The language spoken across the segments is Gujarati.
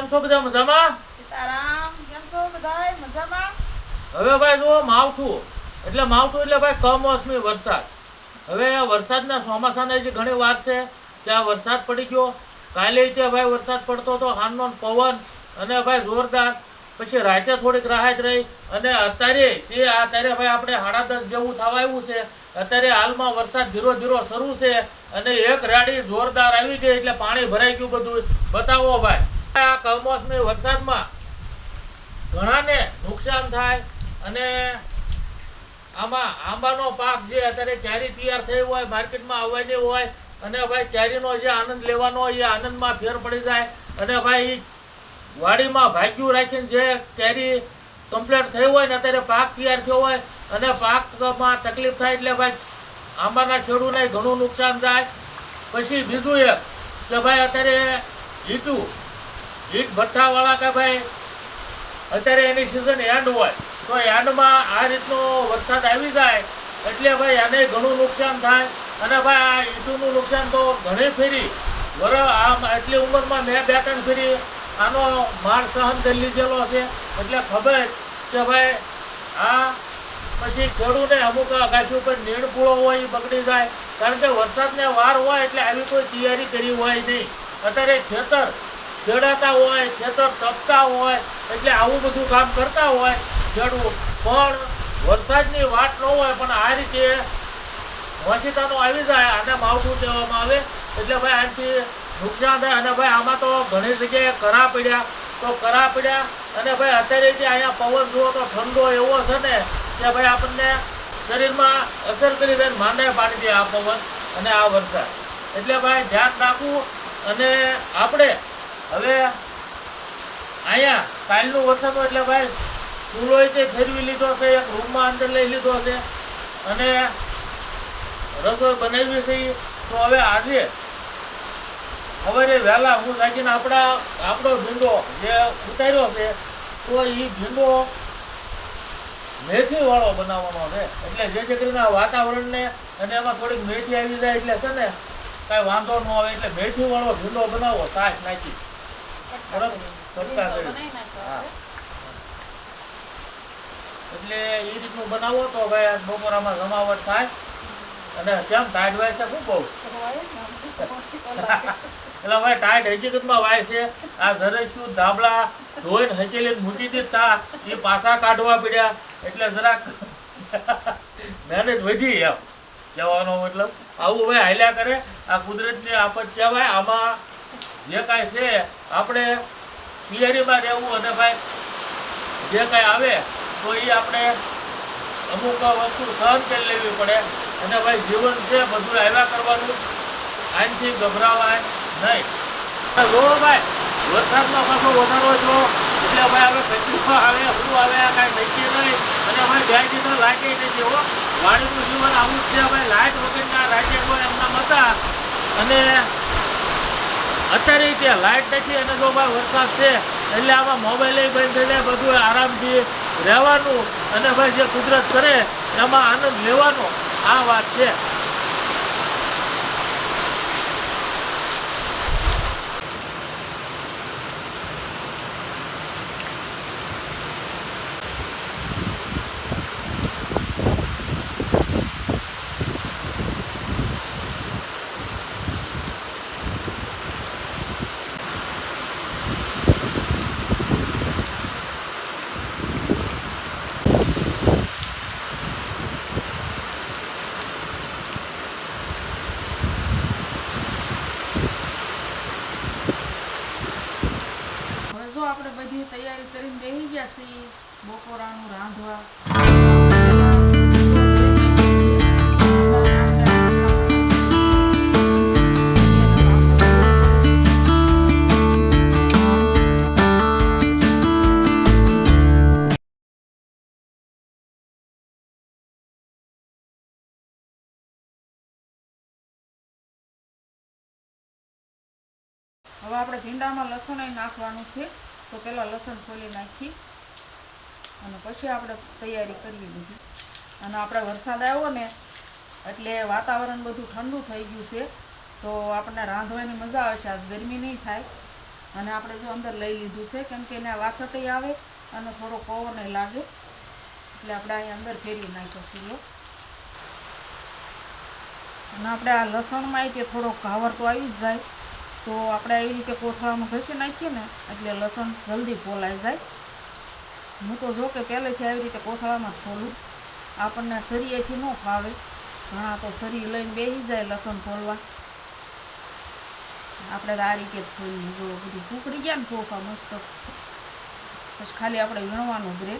કેમ છો બધા મજામાં? સીતારામ, કેમ છો બધાય મજામાં? હવે ભાઈ જુઓ માવઠું એટલે ભાઈ કમોસમી વરસાદ. હવે વરસાદના ચોમાસાના જે ઘણી વાર છે ત્યાં વરસાદ પડી ગયો. કાલે ત્યાં ભાઈ વરસાદ પડતો હતો, હાનનો પવન અને ભાઈ જોરદાર. પછી રાતે થોડીક રાહત રહી અને અત્યારે ભાઈ આપણે 10:30 જેવું થવા આવ્યું છે. અત્યારે હાલમાં વરસાદ ધીરો ધીરો શરૂ છે અને એક રાડી જોરદાર આવી ગઈ એટલે પાણી ભરાઈ ગયું બધું. બતાવો ભાઈ, આ કમોસમી વરસાદમાં ઘણાને નુકસાન થાય અને આમાં આંબાનો પાક જે અત્યારે કેરી તૈયાર થઈ હોય, માર્કેટમાં આવવાની હોય અને ભાઈ કેરીનો જે આનંદ લેવાનો હોય એ આનંદમાં ફેર પડી જાય. અને ભાઈ વાડીમાં ભાગ્યું રાખીને જે કેરી કમ્પ્લીટ થઈ હોય ને અત્યારે પાક તૈયાર થયો હોય અને પાકમાં તકલીફ થાય એટલે ભાઈ આંબાના ખેડૂતને ઘણું નુકસાન થાય. પછી બીજું એક કે ભાઈ અત્યારે ઈટ ભઠ્ઠાવાળા કે ભાઈ અત્યારે એની સિઝન એન્ડ હોય તો એન્ડમાં આ રીતનો વરસાદ આવી જાય એટલે ભાઈ એને ઘણું નુકસાન થાય. અને ભાઈ આ ઈટુનું નુકસાન તો ઘણી ફેરી આમ એટલી ઉંમરમાં મેં 2-3 ફેરી આનો માર સહન કરી લીધેલો છે એટલે ખબર કે ભાઈ આ પછી ખેડૂતને અમુક આકાશી ઉપર નીણ પૂળો હોય એ બગડી જાય. કારણ કે વરસાદને વાર હોય એટલે આવી કોઈ તૈયારી કરી હોય નહીં. અત્યારે ખેતર ખેડાતા હોય, ખેતર તપતા હોય એટલે આવું બધું કામ કરતા હોય ખેડૂત, પણ વરસાદની વાત ન હોય પણ આ રીતે વસીતાનો આવી જાય આને માવઠું કહેવામાં આવે એટલે ભાઈ આનાથી નુકસાન થાય. અને ભાઈ આમાં તો ઘણી જગ્યાએ કરા પડ્યા અને ભાઈ અત્યારે જે અહીંયા પવન જુઓ તો ઠંડો એવો છે ને કે ભાઈ આપણને શરીરમાં અસર કરી દે, માંદા પાડી દે આ પવન અને આ વરસાદ. એટલે ભાઈ ધ્યાન રાખવું. અને આપણે હવે અહીંયા કાલનું વરસાદ એટલે ભાઈ ચૂલો તે ફેરવી લીધો છે, એક રૂમમાં અંદર લઈ લીધો છે અને રસોઈ બનાવી છે. તો હવે આજે સવારે વહેલા હું જાગીને આપણો ભીંડો જે ઉતાર્યો છે તો એ ભીંડો મેથી વાળો બનાવવાનો છે. એટલે જે કરીને વાતાવરણને અને એમાં થોડીક મેથી આવી જાય એટલે છે ને કાંઈ વાંધો ન આવે. એટલે મેથી વાળો ભીંડો બનાવો, સાસ નાખી બરાબર કટકા કરી. હા, એટલે એ રીતનું બનાવો તો ભાઈ આજ બપોરામાં જમાવટ થાય. અને કેમ ટાઈટ વાય છે? શું બહુ એટલે ભાઈ ટાઈટ હકીકતમાં વાય છે. આ જરેશું ધાબળા ધોઈને હકેલીને મૂકી દીધા એ પાછા કાઢવા પડ્યા એટલે જરાક મહેનત વધી એમ કહેવાનો મતલબ. આવું ભાઈ હાલ્યા કરે. આ કુદરતની આફત કહેવાય. આમાં જે કાંઈ છે આપણે તૈયારીમાં રહેવું અને ભાઈ જે કાંઈ આવે તો એ આપણે અમુક વસ્તુ સહન કરી લેવી પડે. અને ભાઈ જીવન છે બધું આવ્યા કરવાનું, આનાથી ગભરાવાય નહીં. જો ભાઈ વરસાદમાં પાછો વધારો જો એટલે ભાઈ હવે તકલીફો આવે, શું આવે આ કાંઈ નક્કી નહીં. અને ભાઈ 2 દિવસ લાગે નથી હો. વાડીનું જીવન આવું જ છે ભાઈ. લાઇટ વગરના રાજ્ય કોઈ એમના હતા અને અત્યારે ત્યાં લાઇટ નથી અને જો ભાઈ વરસાદ છે એટલે આમાં મોબાઈલ બંધ થઈ જાય, બધું આરામથી રહેવાનું અને ભાઈ જે કુદરત કરે એમાં આનંદ લેવાનો. આ વાત છે. આપણે બધી તૈયારી કરીને બેસી ગયા છીએ બપોરાનું રાંધવા. હવે આપણે ભીંડામાં લસણ નાખવાનું છે તો પહેલાં લસણ ખોલી નાખી અને પછી આપણે તૈયારી કરીએ બધી. અને આપણે વરસાદ આવ્યો ને એટલે વાતાવરણ બધું ઠંડુ થઈ ગયું છે તો આપણને રાંધવાની મજા આવશે. આજ ગરમી નહીં થાય અને આપણે જો અંદર લઈ લીધું છે, કેમ કે એને વાસટે આવે અને થોડો પવન લાગે, એટલે આપણે અહીં અંદર ફેરવી નાખ્યો ચૂલો. અને આપણે આ લસણમાં તે થોડો ઘાવર તો આવી જ જાય, તો આપણે આવી રીતે કોથળામાં ઘસી નાખીએ ને એટલે લસણ જલ્દી ફોલાઈ જાય. હું તો જો કે પહેલેથી આવી રીતે કોથળામાં જ ફોલું, આપણને સરીએથી ન ફાવે, ઘણા તો સરી લઈને બેસી જાય લસણ ફોલવા. આપણે તો આ રીતે જ ફોલીએ. જો બધું ફૂકડી ગયા ને ફોફા મસ્ત, પછી ખાલી આપણે વીણવાનું જ રહે.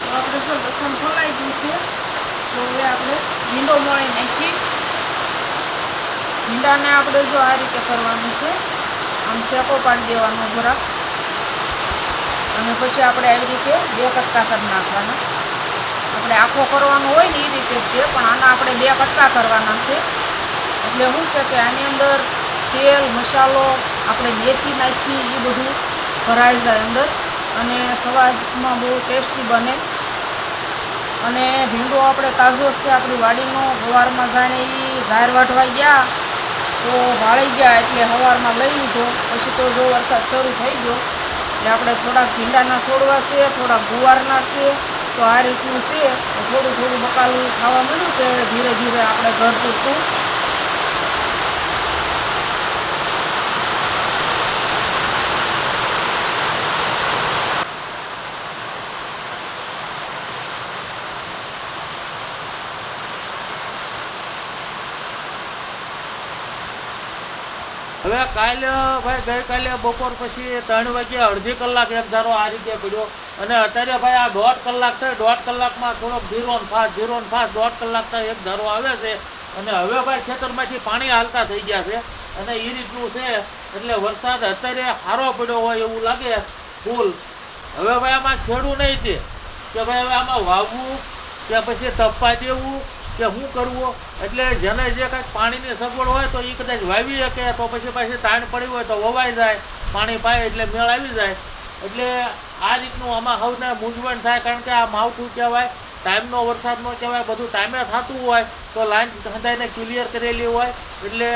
તો આપણે જો લસણ ફોલાઈ ગયું છે, તો હવે આપણે ભીંડો મળી નાખીએ. ભીંડાને આપણે જો આ રીતે કરવાનું છે, આમ શેકો પાડી દેવાનો જરાક, અને પછી આપણે આવી રીતે 2 કટકા કરી નાખવાના. આપણે આખો કરવાનો હોય ને એ રીતે જ છે, પણ આના આપણે 2 કટકા કરવાના છે. એટલે શું છે કે આની અંદર તેલ મસાલો આપણે મેથી નાખી એ બધું ભરાઈ જાય અંદર, અને સ્વાદમાં બહુ ટેસ્ટી બને. અને ભીંડો આપણે તાજો છે આપણી વાડીનો, સવારમાં જાણે એ ઝાર વાઢવા ગયા તો વાળી ગયા, એટલે સવારમાં લઈ લીધો. પછી તો જો વરસાદ શરૂ થઈ ગયો એટલે આપણે થોડાક ભીંડાના છોડવા છે, થોડાક ગુવારના છે, તો આ રીતનું છે. તો થોડું થોડું બકાલું ખાવા મળ્યું છે ધીરે ધીરે આપણે ઘર પૂરતું. હવે કાલે ભાઈ ગઈકાલે બપોર પછી 3 વાગે અડધી કલાક એક ધારો આ રીતે પડ્યો, અને અત્યારે ભાઈ આ 1.5 કલાક થાય. 1.5 કલાકમાં થોડોક ધીરો ને ફાસ્ટ 1.5 કલાક થાય એક ધારો આવે છે. અને હવે ભાઈ ખેતરમાંથી પાણી હાલતા થઈ ગયા છે, અને એ રીતનું છે. એટલે વરસાદ અત્યારે સારો પડ્યો હોય એવું લાગે ફૂલ. હવે ભાઈ આમાં ખેડું નહીં છે કે ભાઈ હવે આમાં વાવવું કે પછી તપવા દેવું કે શું કરવું. એટલે જેને જે કાંઈક પાણીની સગવડ હોય તો એ કદાચ વાવી શકે, તો પછી પાછી તાણ પડી હોય તો વવાઈ જાય, પાણી પાય એટલે મેળ આવી જાય. એટલે આ રીતનું આમાં સૌને મૂંઝવણ થાય, કારણ કે આ માવઠું કહેવાય, ટાઈમનો વરસાદ ન કહેવાય. બધું ટાઈમે થતું હોય તો લાઈન હંધાઈને ક્લિયર કરેલી હોય એટલે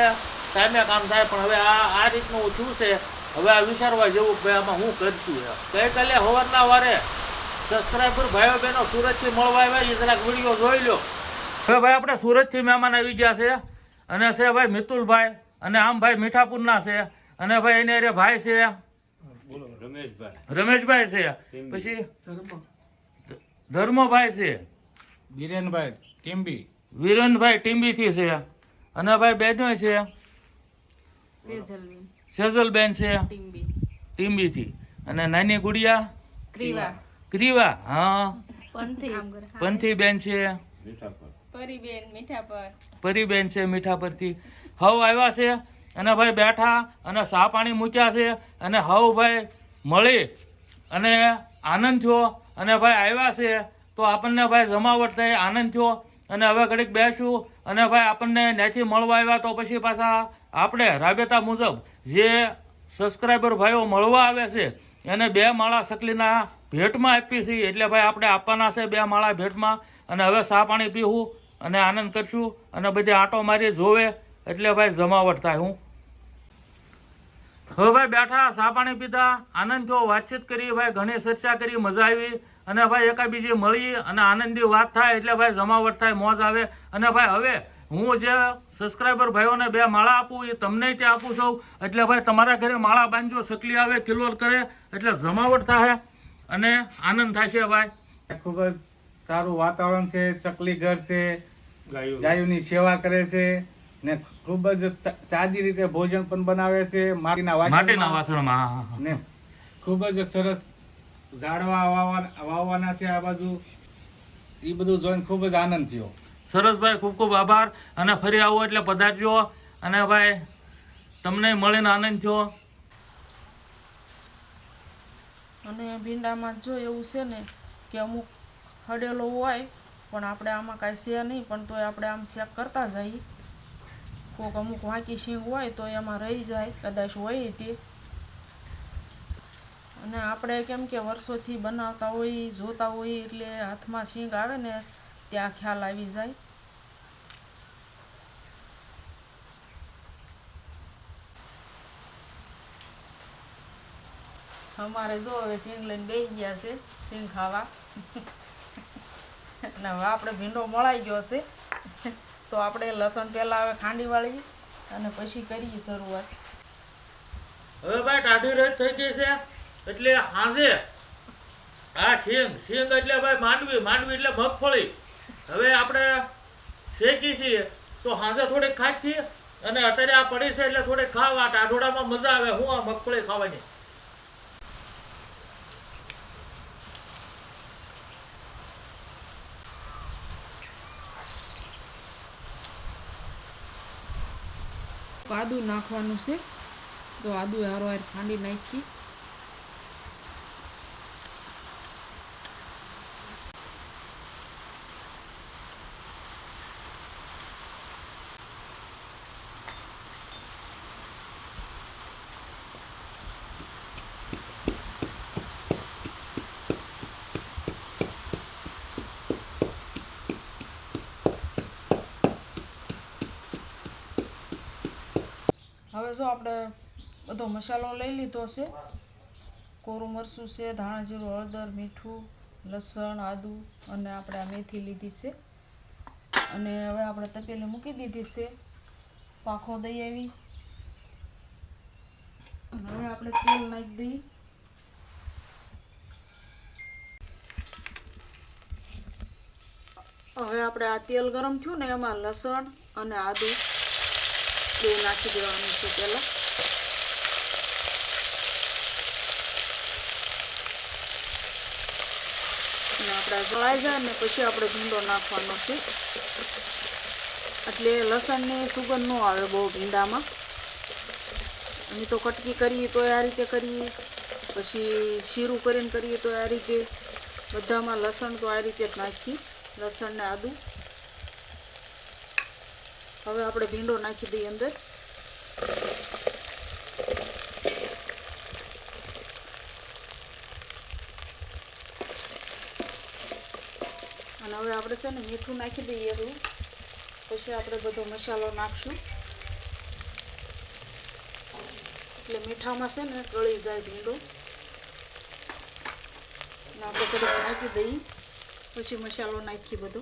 ટાઈમે કામ થાય. પણ હવે આ રીતનું થયું છે. હવે આ વિચારવા જેવું કે આમાં હું કરશું. ગઈકાલે સવારના વારે સબસ્ક્રાઈબર ભાઈઓ બહેનો સુરતથી મળવા આવ્યા, એ જરાક વિડીયો જોઈ લો. હવે ભાઈ આપણે સુરતથી મહેમાન આવી ગયા છે, અને છે ભાઈ મિતુલભાઈ, અને આમ ભાઈ મીઠાપુરના છે, અને ભાઈ એને અરે ભાઈ છે રમેશભાઈ છે, પછી ધર્મભાઈ છે, વિરેનભાઈ ટીમ્બીથી છે, અને ભાઈ બહેનો છે સેજલબેન છે ટીમ્બીથી, અને નાની ગુડિયા ક્રીવા, હા પંથી બેન છે, પરીબેન છે મીઠાપરથી. હવ આવ્યા છે, અને ભાઈ બેઠા અને ચા પાણી મૂક્યા છે, અને હવ ભાઈ મળી અને આનંદ થયો. અને ભાઈ આવ્યા છે તો આપણને ભાઈ જમાવટ થઈ, આનંદ થયો. અને હવે ઘડીક બેસું, અને ભાઈ આપણને ત્યાંથી મળવા આવ્યા તો પછી પાછા આપણે રાબેતા મુજબ જે સબસ્ક્રાઈબર ભાઈઓ મળવા આવે છે એને 2 માળા સકલીના ભેટમાં આપી છે. એટલે ભાઈ આપણે આપવાના છે 2 માળા ભેટમાં. અને હવે ચા પાણી પીવું અને આનંદ કરશું, અને બધી આંટો મારી જોવે એટલે ભાઈ જમાવટ થાય. હું હવે ભાઈ બેઠા, ચા પાણી પીધા, આનંદ થયો, વાતચીત કરી ભાઈ, ઘણી ચર્ચા કરી, મજા આવી. અને ભાઈ એકાબીજી મળી અને આનંદની વાત થાય એટલે ભાઈ જમાવટ થાય, મોજ આવે. અને ભાઈ હવે હું જે સબસ્ક્રાઈબર ભાઈઓને 2 માળા આપું એ તમને ત્યાં આપું છું. એટલે ભાઈ તમારા ઘરે માળા બાંધજો, સકલી આવે, કિલોલ કરે એટલે જમાવટ થાય અને આનંદ થાય છે. ભાઈ ખૂબ જ સારું વાતાવરણ છે, ચકલી ઘર છે, ગાયોની સેવા કરે છે, ને ખૂબ જ સાદી રીતે ભોજન પણ બનાવે છે માટીના વાસણમાં. ને ખૂબ જ સરસ ઝાડવા વાવવાના છે આ બાજુ. એ બધું જોઈને ખૂબ જ આનંદ થયો. સરસ ભાઈ, ખૂબ ખૂબ આભાર. અને ફરી આવો એટલે પધારજો. અને ભાઈ તમને મળીને આનંદ થયો. અને ભીંડામાં જો એવું છે ને કે અમુક હડેલો હોય, પણ આપણે આમાં કાંઈ છે નહીં, પણ તોય આપણે આમ શેક કરતા જઈએ. કોઈક અમુક વાંકી શીંગ હોય તો એમાં રહી જાય, કદાચ હોય તે. અને આપણે કેમ કે વર્ષોથી બનાવતા હોઈએ, જોતા હોઈએ, એટલે હાથમાં શીંગ આવે ને ત્યાં ખ્યાલ આવી જાય. અમારે જો હવે સિંગ લઈને બેસી ગયા છે સિંગ ખાવા. અને હવે આપણે ભીંડો મળાઈ ગયો છે તો આપણે લસણ પહેલાં હવે ખાંડી વાળી અને પછી કરીએ શરૂઆત. હવે ભાઈ ટાઢી રેત થઈ ગઈ છે એટલે હાંજે આ સિંગ એટલે ભાઈ માંડવી એટલે મગફળી. હવે આપણે શેકી છીએ તો હાંજે થોડીક ખાધી અને અત્યારે આ પડી છે એટલે થોડીક ખાવા ટાઢોડામાં મજા આવે. હું આ મગફળી ખાવાની. આદુ નાખવાનું છે તો આદુ હારો ખાંડી નાખી. હવે જો આપણે બધો મસાલો લઈ લીધો છે. કોરું મરચું છે, ધાણા જીરું, હળદર, મીઠું, લસણ, આદુ અને આપણે આ મેથી લીધી છે. અને હવે આપણે તપેલી મૂકી દીધી છે. પાખો દઈ આવી. હવે આપણે તેલ નાખી દઈએ. હવે આપણે આ તેલ ગરમ થયું ને એમાં લસણ અને આદુ બે નાખી દેવાનું છે પહેલાં. અને આપણે ગળાઈ જાય ને પછી આપણે ભીંડો નાખવાનો છે એટલે લસણની સુગંધ ન આવે બહુ ભીંડામાં. અમે તો કટકી કરીએ તો આ રીતે કરીએ, પછી શીરું કરીને કરીએ તો આ રીતે. બધામાં લસણ તો આ રીતે જ નાખી, લસણ ને આદુ. હવે આપણે ભીંડો નાખી દઈએ અંદર. અને હવે આપણે છે ને મીઠું નાખી દઈએ એટલું. પછી આપણે બધો મસાલો નાખશું એટલે મીઠામાં છે ને ગળી જાય ભીંડો. અને આપણે બધું નાખી દઈએ પછી મસાલો નાખી બધો.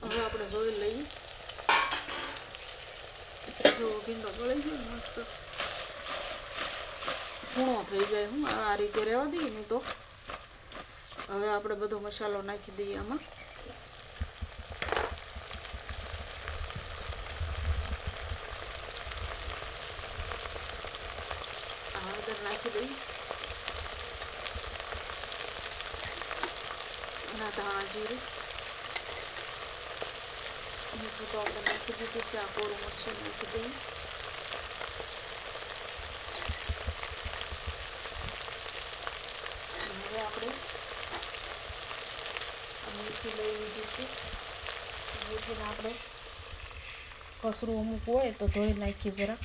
હવે આપણે જોઈ લઈએ. જો ભીંડો ગળી ગયો મસ્ત ખૂણો થઈ જાય. હું આ રીતે રહેવા દઈએ નહીં તો. હવે આપણે બધો મસાલો નાખી દઈએ આમાં. હળદર નાખી દઈએ અને ધાણા જીરું. મીઠું તો આપણે નાખી દીધું છે. આ કોરું મરચું નાખી દઈએ. હવે આપણે મેથી લઈ લીધી છે. મેથીને આપણે કસરું અમુક હોય તો ધોઈ નાખીએ જરા.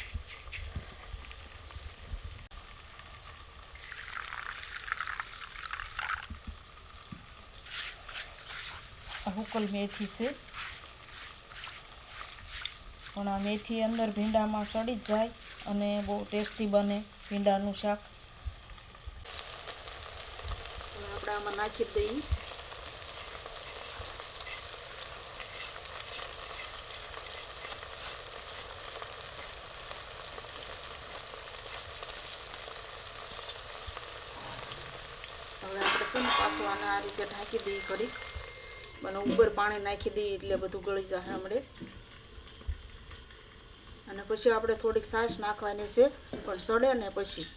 હુકલ મેથી છે પણ આ મેથી અંદર ભીંડામાં સડી જ જાય અને બહુ ટેસ્ટી બને ભીંડાનું શાક. આપણે આમાં નાખી દઈએ. હવે આપણે છે ને પાછું આને આ રીતે ઢાંકી દઈએ ઘડીક. અને ઉપર પાણી નાખી દઈએ એટલે બધું ગળી જાય હમણાં. અને પછી આપણે થોડીક છાશ નાખવાની છે પણ સડે ને પછી.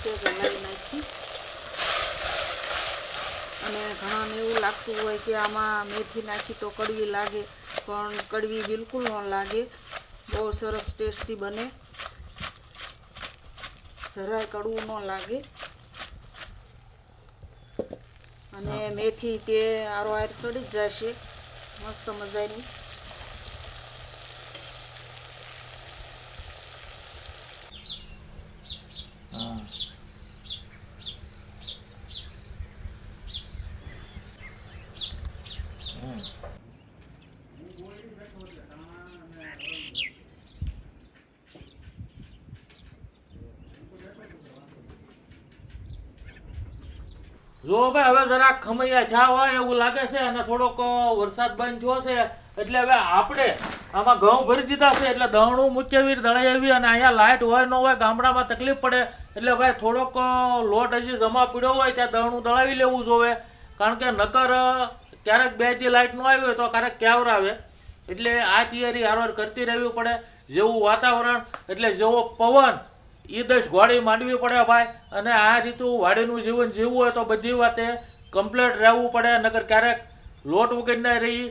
લઈ નાખી. અને ઘણાને એવું લાગતું હોય કે આમાં મેથી નાખી તો કડવી લાગે, પણ કડવી બિલકુલ ન લાગે. બહુ સરસ ટેસ્ટી બને, જરાય કડવું ન લાગે. અને મેથી તે આરો આર સડી જ જશે મસ્ત મજાની. જો ભાઈ હવે જરાક ખમૈયા થયા હોય એવું લાગે છે અને થોડોક વરસાદ બંધ થયો છે એટલે હવે આપણે આમાં ઘઉં ભરી દીધા છે એટલે દહણું મૂકેવી દળાઈ આવી અને અહીંયા લાઇટ હોય ન હોય ગામડામાં તકલીફ પડે એટલે ભાઈ થોડોક લોટ હજી જમા પીડ્યો હોય ત્યાં દહણું દળાવી લેવું જોવે કારણ કે નકર ક્યારેક બે દી લાઇટ ન આવી હોય તો ક્યારેક ક્યાવર આવે એટલે આ તૈયારી હારવાર કરતી રહેવી પડે. જેવું વાતાવરણ એટલે જેવો પવન એ દસ ઘોડી માંડવી પડે ભાઈ. અને આ રીતું વાડીનું જીવન જીવવું હોય તો બધી વાતે કમ્પ્લીટ રહેવું પડે નકર ક્યારેક લોટ વગર ના રહી.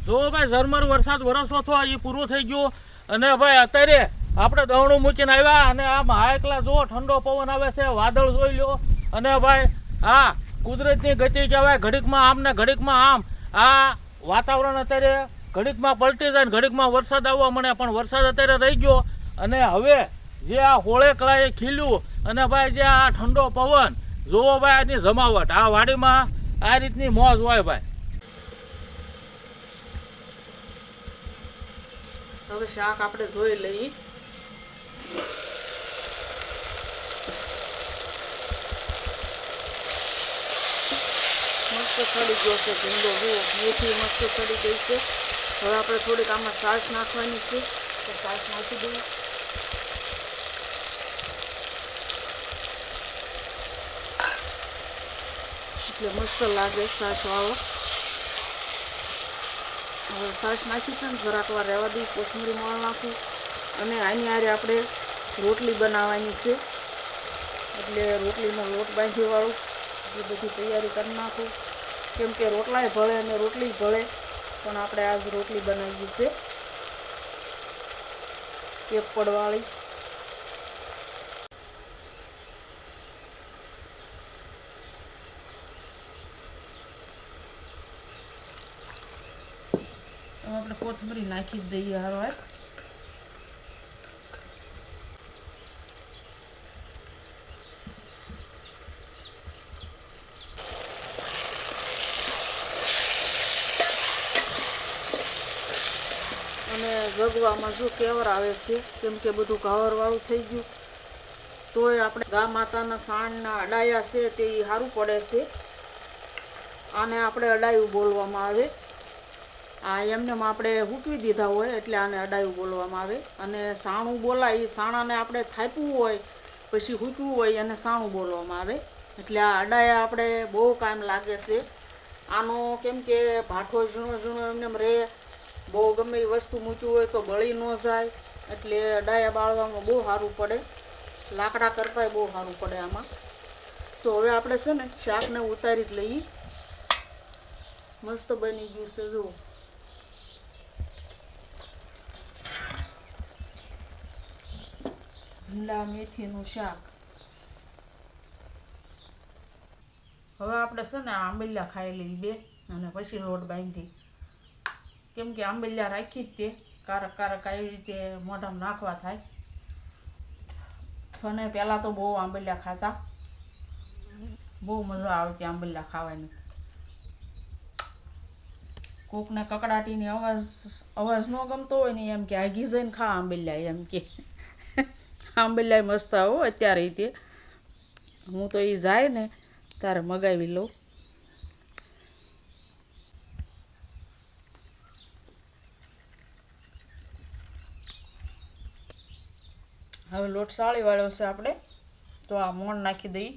જો ભાઈ ઝરમર વરસાદ વરસતો થયો એ પૂરો થઈ ગયો અને ભાઈ અત્યારે આપણે દવણું મૂકીને આવ્યા અને આમ હાયકલા જો ઠંડો પવન આવે છે વાદળ જોઈ લો અને ભાઈ આ કુદરતની ગતિ કહેવાય ઘડીકમાં આમ ને ઘડીકમાં આમ. આ વાતાવરણ અત્યારે ઘડીકમાં પલટી જાય ને ઘડીકમાં વરસાદ આવવા મળે પણ વરસાદ અત્યારે રહી ગયો અને હવે જે આ હોળે કળાએ ખીલ્યું અને ભાઈ જે આ ઠંડો પવન જોવો ભાઈ આની જમાવટ આ વાડીમાં આ રીતની મોજ હોય ભાઈ. હવે શાક આપણે ધોઈ લઈએ. મસ્ત સડી ગયો છે ભીંડો જુઓ મેથી મસ્ત સડી ગઈ છે. હવે આપણે થોડીક આમાં છાશ નાખવાની છે તો છાશ નાખી દઈએ. એટલે મસ્ત લાગે છાશ વાળો. હવે છાશ નાખી છે ને જરાક વાર રહેવા દઈએ કોથમરી મોણ નાખું અને આની હારે આપણે રોટલી બનાવવાની છે એટલે રોટલીનો લોટ બાંધીવાળું એ બધી તૈયારી કરી નાખું કેમ કે રોટલાય ભળે અને રોટલી ભળે પણ આપણે આજ રોટલી બનાવી છે એક પડવાળી. આપણે કોથમરી નાખી જ દઈએ હારવાર. અને જગવામાં જો કેવર આવે છે કેમ કે બધું ઘાવરવાળું થઈ ગયું તોય આપણે ગા માતાના સાણના અડાયા છે તે સારું પડે છે. આને આપણે અડાયું બોલવામાં આવે. આ એમને આપણે હૂકવી દીધા હોય એટલે આને અડાયું બોલવામાં આવે. અને સાણું બોલાય એ સાણાને આપણે થાપ્યું હોય પછી હૂકવું હોય અને સાણું બોલવામાં આવે. એટલે આ અડાયા આપણે બહુ કામ લાગે છે. આનો કેમ કે ભાઠો ઝીણો ઝીણો એમને રહે બહુ ગમે એ વસ્તુ મૂક્યું હોય તો બળી ન જાય એટલે અડાયા બાળવામાં બહુ સારું પડે. લાકડા કરતાંય બહુ સારું પડે આમાં. તો હવે આપણે છે ને શાકને ઉતારી જ લઈએ. મસ્ત બની ગયું છે જુઓ. ભીંડા મેથીનું શાક. હવે આપણે છે ને આંબલિયા ખાઈ લઈએ બે અને પછી લોટ બાંધી કેમ કે આંબલિયા રાખી જ તે કારક કારક આવી રીતે મોઢામાં નાખવા થાય. અને પહેલાં તો બહુ આંબલિયા ખાતા બહુ મજા આવતી આંબલિયા ખાવાની. કોકને કકડાટીની અવાજ ન ગમતો હોય ને એમ કે આગી જઈને ખા આંબલિયા એમ કે આંબલિયા મસ્ત આવો અત્યારે તે હું તો એ જાય ને તારે મગાવી લઉં. હવે લોટ સાળી વાળ્યો છે આપણે તો આ મોણ નાખી દઈએ.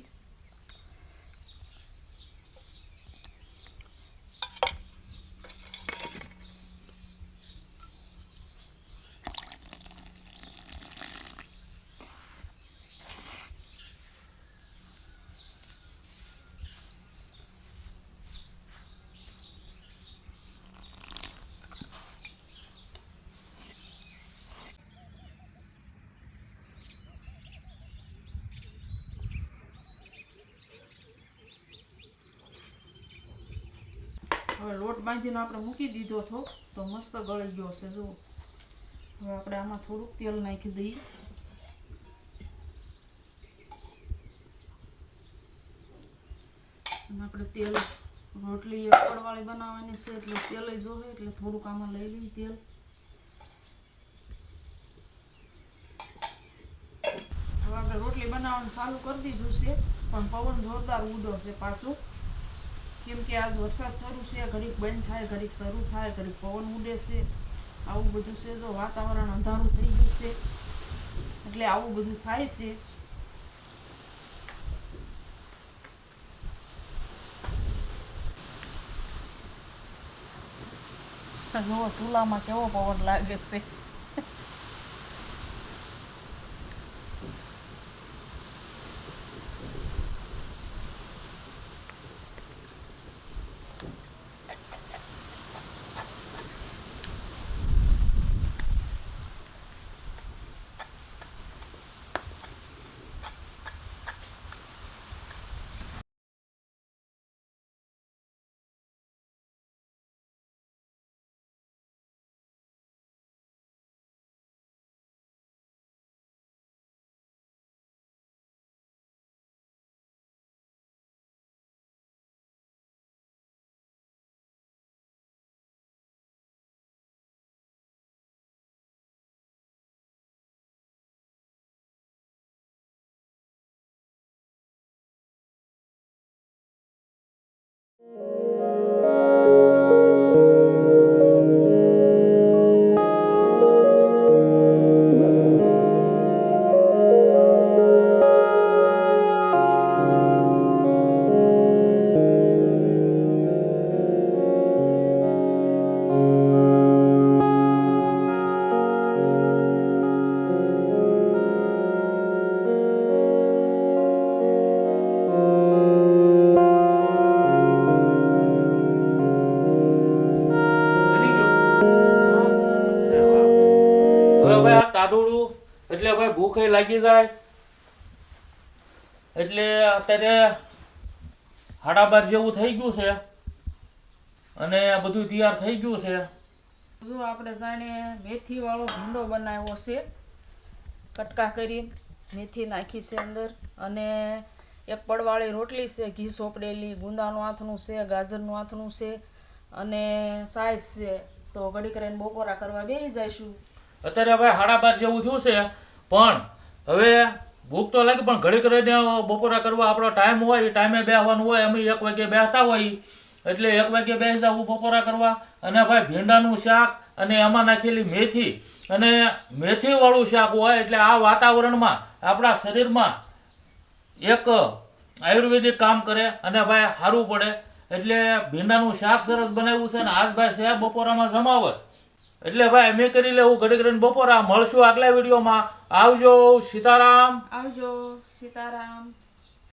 હવે લોટ બાંધીને આપણે મૂકી દીધો હતો તો મસ્ત ગળી ગયો છે જુઓ. હવે આપણે આમાં થોડુંક તેલ નાખી દઈએ. અને આપણે તેલ રોટલી એક પડવાળી બનાવવાની છે એટલે તેલ જોવે એટલે થોડુંક આમાં લઈ લઈએ તેલ. હવે આપણે રોટલી બનાવવાનું ચાલુ કરી દીધું છે પણ પવન જોરદાર ઉડો છે પાછું, કેમ કે આજ વરસાદ શરૂ છે. ઘડીક બંધ થાય, ઘડીક શરૂ થાય, ઘડીક પવન ઉડે છે. આવું બધું છે. જો વાતાવરણ અંધારું થઈ ગયું છે એટલે આવું બધું થાય છે. જો ચૂલામાં કેવો પવન લાગે છે. ટાઢુડું એટલે ભાઈ ભૂખે લાગી જાય એટલે અત્યારે 12:30 જેવું થઈ ગયું છે અને આ બધું તૈયાર થઈ ગયું છે. જો આપણે જાણે મેથી વાળો ભીંડો બનાવ્યો છે. કટકા કરી મેથી નાખી છે અંદર અને એક પડવાળી રોટલી છે, ઘી સોપડેલી, ગુંદાનું આથણું છે, ગાજરનું આથણું છે અને સાઈઝ છે. તો ઘડીક રહીને બપોરા કરવા બેસી જઈશું. અત્યારે ભાઈ 12:30 જેવું થયું છે પણ હવે ભૂખ તો લાગે પણ ઘડીક રહીને બપોરા કરવા આપણો ટાઈમ હોય એ ટાઈમે બેસવાનું હોય. અમે 1 વાગે બેસતા હોય એટલે 1 વાગે બેસી જવું બપોરા કરવા. અને ભાઈ ભીંડાનું શાક અને એમાં નાખેલી મેથી અને મેથીવાળું શાક હોય એટલે આ વાતાવરણમાં આપણા શરીરમાં એક આયુર્વેદિક કામ કરે અને ભાઈ સારું પડે. એટલે ભીંડાનું શાક સરસ બનાવ્યું છે અને આજ ભાઈ છે બપોરામાં જમાવટ એટલે ભાઈ અમે કરી લેવું ઘડીક રહીને બપોરા. મળશું આગલા વિડીયોમાં. આવજો. સીતારામ. આવજો. સીતારામ.